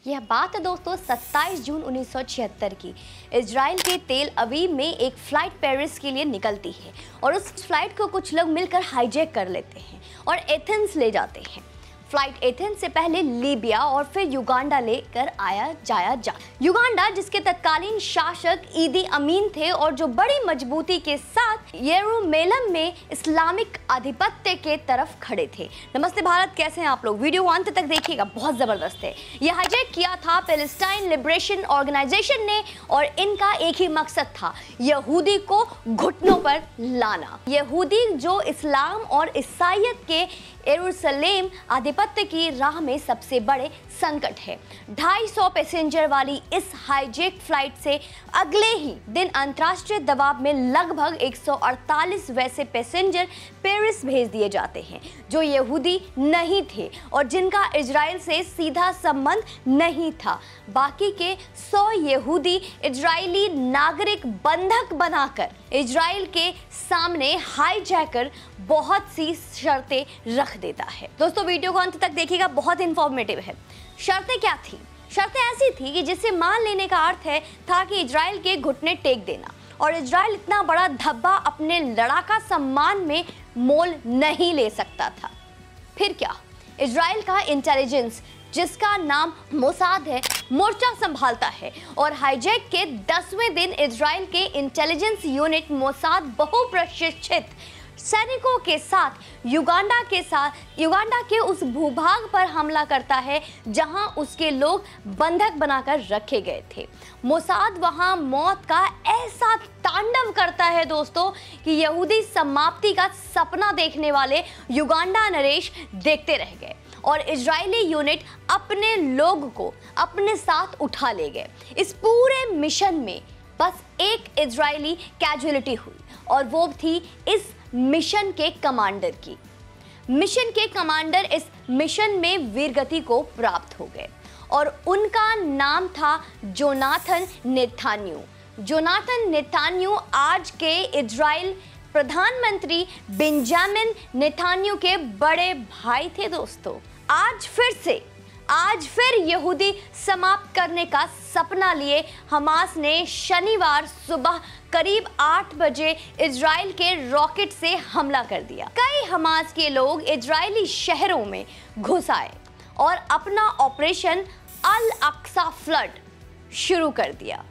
यह बात है दोस्तों 27 जून 1976 की। इजराइल के तेल अवीव में एक फ़्लाइट पेरिस के लिए निकलती है और उस फ्लाइट को कुछ लोग मिलकर हाईजैक कर लेते हैं और एथेंस ले जाते हैं। फ्लाइट एथेंस से पहले लीबिया और फिर युगांडा लेकर जाया। युगांडा जिसके तत्कालीन शासक ईदी अमीन थे और जो बड़ी मजबूती के साथ येरूशलेम में इस्लामिक आधिपत्य के तरफ खड़े थे। नमस्ते भारत, कैसे हैं आप लोग? वीडियो अंत तक देखिएगा, बहुत जबरदस्त है। यह हाईजैक किया था पैलेस्टाइन लिबरेशन ऑर्गेनाइजेशन ने और इनका एक ही मकसद था, यहूदी को घुटनों पर लाना। यहूदी जो इस्लाम और ईसाईयत के यरूशलेम आधिपत्य की राह में सबसे बड़े संकट है। 250 पैसेंजर वाली इस हाईजैक फ्लाइट से अगले ही दिन अंतर्राष्ट्रीय दबाव में लगभग 148 वैसे पैसेंजर पेरिस भेज दिए जाते हैं जो यहूदी नहीं थे और जिनका इजराइल से सीधा संबंध नहीं था। बाकी के 100 यहूदी इजरायली नागरिक बंधक बनाकर इजराइल के सामने हाईजैकर बहुत सी शर्तें रख देता है। दोस्तों वीडियो को अंत तक देखिएगा, बहुत इंफॉर्मेटिव है। शर्तें क्या थी? शर्तें ऐसी थी कि जिसे मान लेने का अर्थ था कि इजराइल के घुटने टेक देना और इजराइल इतना बड़ा धब्बा अपने लड़ाका सम्मान में मोल नहीं ले सकता था। फिर क्या? इजराइल का इंटेलिजेंस जिसका नाम मोसाद है मोर्चा संभालता है और हाईजैक के 10वें दिन इजराइल के इंटेलिजेंस यूनिट मोसाद बहुप्रशिक्षित सैनिकों के साथ युगांडा के उस भूभाग पर हमला करता है जहां उसके लोग बंधक बनाकर रखे गए थे। मोसाद वहां मौत का ऐसा तांडव करता है दोस्तों कि यहूदी समाप्ति का सपना देखने वाले युगांडा नरेश देखते रह गए और इजरायली यूनिट अपने लोग को अपने साथ उठा ले गए। इस पूरे मिशन में बस एक इजरायली कैजुअलिटी हुई और वो थी इस मिशन के कमांडर की। मिशन के कमांडर इस मिशन में वीरगति को प्राप्त हो गए और उनका नाम था जोनाथन नेतान्याहू। जोनाथन नेतान्याहू आज के इजराइल प्रधानमंत्री बेंजामिन नेतान्याहू के बड़े भाई थे दोस्तों। आज फिर यहूदी समाप्त करने का सपना लिए हमास ने शनिवार सुबह करीब 8 बजे इजराइल के रॉकेट से हमला कर दिया। कई हमास के लोग इजरायली शहरों में घुस आए और अपना ऑपरेशन अल अक्सा फ्लड शुरू कर दिया।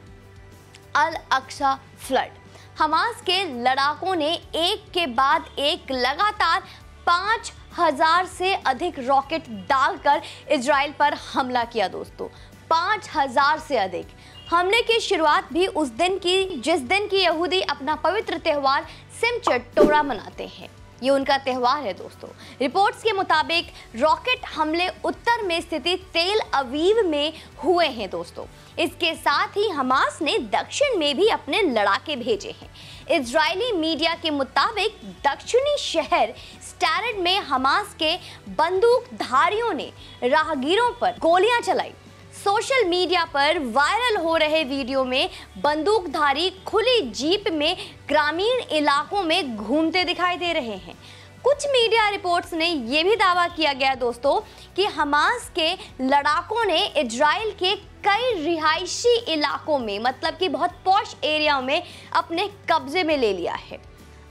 अल अक्सा फ्लड हमास के लड़ाकों ने एक के बाद एक लगातार 5000 से अधिक रॉकेट डालकर इजराइल पर हमला किया दोस्तों। 5000 से अधिक। हमले की शुरुआत भी उस दिन की जिस दिन की यहूदी अपना पवित्र त्यौहार सिमचट तोरा मनाते हैं। ये उनका त्यौहार है दोस्तों। रिपोर्ट्स के मुताबिक रॉकेट हमले उत्तर में स्थित तेल अवीव में हुए हैं दोस्तों। इसके साथ ही हमास ने दक्षिण में भी अपने लड़ाके भेजे हैं। इजरायली मीडिया के मुताबिक दक्षिणी शहर स्टैरड में हमास के बंदूकधारियों ने राहगीरों पर गोलियां चलाई। सोशल मीडिया पर वायरल हो रहे वीडियो में बंदूकधारी खुली जीप में ग्रामीण इलाकों में घूमते दिखाई दे रहे हैं। कुछ मीडिया रिपोर्ट्स ने यह भी दावा किया गया दोस्तों कि हमास के लड़ाकों ने इजराइल के कई रिहायशी इलाकों में, मतलब कि बहुत पॉश एरिया में अपने कब्जे में ले लिया है।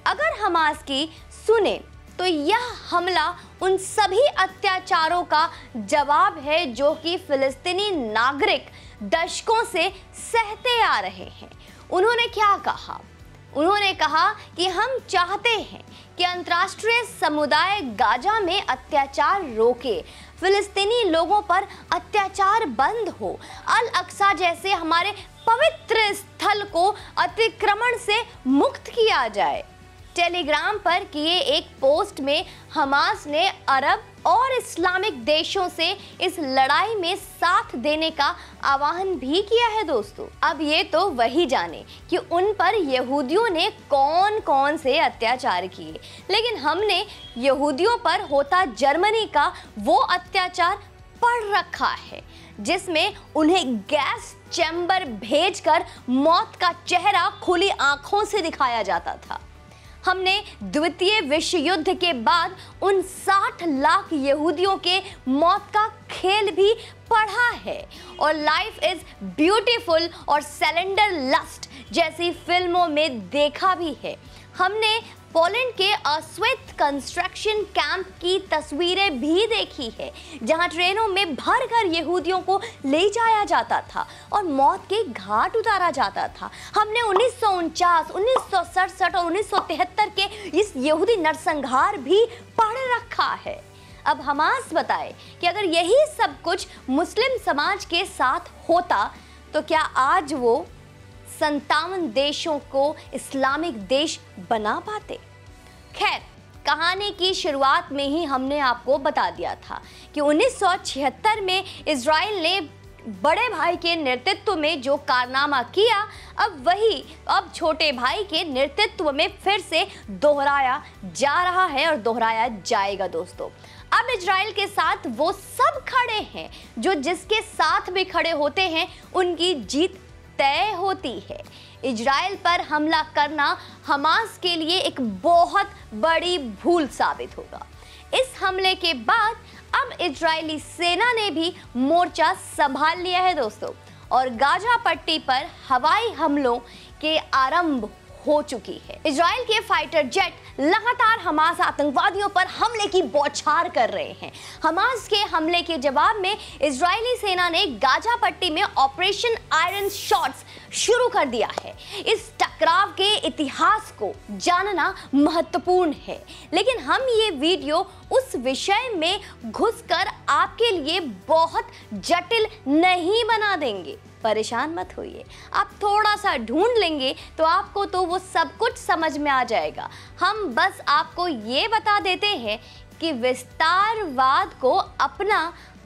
अगर हमास की सुने तो यह हमला उन सभी अत्याचारों का जवाब है जो कि फिलिस्तीनी नागरिक दशकों से सहते आ रहे हैं। उन्होंने क्या कहा? उन्होंने कहा कि हम चाहते हैं कि अंतर्राष्ट्रीय समुदाय गाजा में अत्याचार रोके, फिलिस्तीनी लोगों पर अत्याचार बंद हो, अल अक्सा जैसे हमारे पवित्र स्थल को अतिक्रमण से मुक्त किया जाए। टेलीग्राम पर किए एक पोस्ट में हमास ने अरब और इस्लामिक देशों से इस लड़ाई में साथ देने का आह्वान भी किया है दोस्तों। अब ये तो वही जाने कि उन पर यहूदियों ने कौन कौन से अत्याचार किए, लेकिन हमने यहूदियों पर होता जर्मनी का वो अत्याचार पढ़ रखा है जिसमें उन्हें गैस चैम्बर भेजकर मौत का चेहरा खुली आंखों से दिखाया जाता था। हमने द्वितीय विश्व युद्ध के बाद उन 60 लाख यहूदियों के मौत का खेल भी पढ़ा है और लाइफ इज ब्यूटीफुल और सिलेंडर लस्ट जैसी फिल्मों में देखा भी है। हमने पोलैंड के ऑश्विट्ज़ कंस्ट्रक्शन कैंप की तस्वीरें भी देखी है, जहां ट्रेनों में भरकर यहूदियों को ले जाया जाता था और मौत के घाट उतारा जाता था। हमने 1949, 1967 और 1973 के इस यहूदी नरसंहार भी पढ़ रखा है। अब हमास बताए कि अगर यही सब कुछ मुस्लिम समाज के साथ होता तो क्या आज वो 57 देशों को इस्लामिक देश बना पाते? खैर, कहानी की शुरुआत में ही हमने आपको बता दिया था कि 1976 में इजराइल ने बड़े भाई के नेतृत्व में जो कारनामा किया, अब छोटे भाई के नेतृत्व में फिर से दोहराया जा रहा है और दोहराया जाएगा दोस्तों। अब इजराइल के साथ वो सब खड़े हैं जो जिसके साथ भी खड़े होते हैं उनकी जीत तय होती है। इजराइल पर हमला करना हमास के लिए एक बहुत बड़ी भूल साबित होगा। इस हमले के बाद अब इजरायली सेना ने भी मोर्चा संभाल लिया है दोस्तों और गाजा पट्टी पर हवाई हमलों के आरंभ हो चुकी है। इजराइल के फाइटर जेट लगातार हमास आतंकवादियों पर हमले की बौछार कर रहे हैं। हमास के हमले के जवाब में इजरायली सेना ने गाजा पट्टी में ऑपरेशन आयरन शॉट्स शुरू कर दिया है। इस टकराव के इतिहास को जानना महत्वपूर्ण है, लेकिन हम ये वीडियो उस विषय में घुसकर आपके लिए बहुत जटिल नहीं बना देंगे। परेशान मत होइए, आप थोड़ा सा ढूंढ लेंगे तो आपको तो वो सब कुछ समझ में आ जाएगा। हम बस आपको ये बता देते हैं कि विस्तारवाद को अपना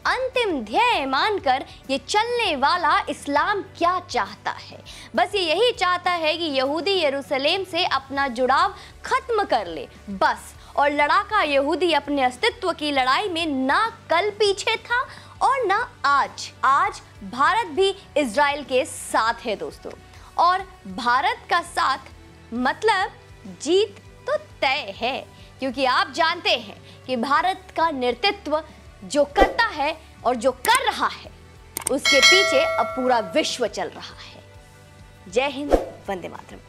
अंतिम ध्येय मानकर ये चलने वाला इस्लाम क्या चाहता है। बस ये यही चाहता है कि यहूदी यरूशलेम से अपना जुड़ाव खत्म कर ले बस, और लड़ाका यहूदी अपने अस्तित्व की लड़ाई में ना कल पीछे था और ना आज भारत भी इजराइल के साथ है दोस्तों, और भारत का साथ मतलब जीत तो तय है, क्योंकि आप जानते हैं कि भारत का नेतृत्व जो करता है और जो कर रहा है उसके पीछे अब पूरा विश्व चल रहा है। जय हिंद, वंदे मातरम।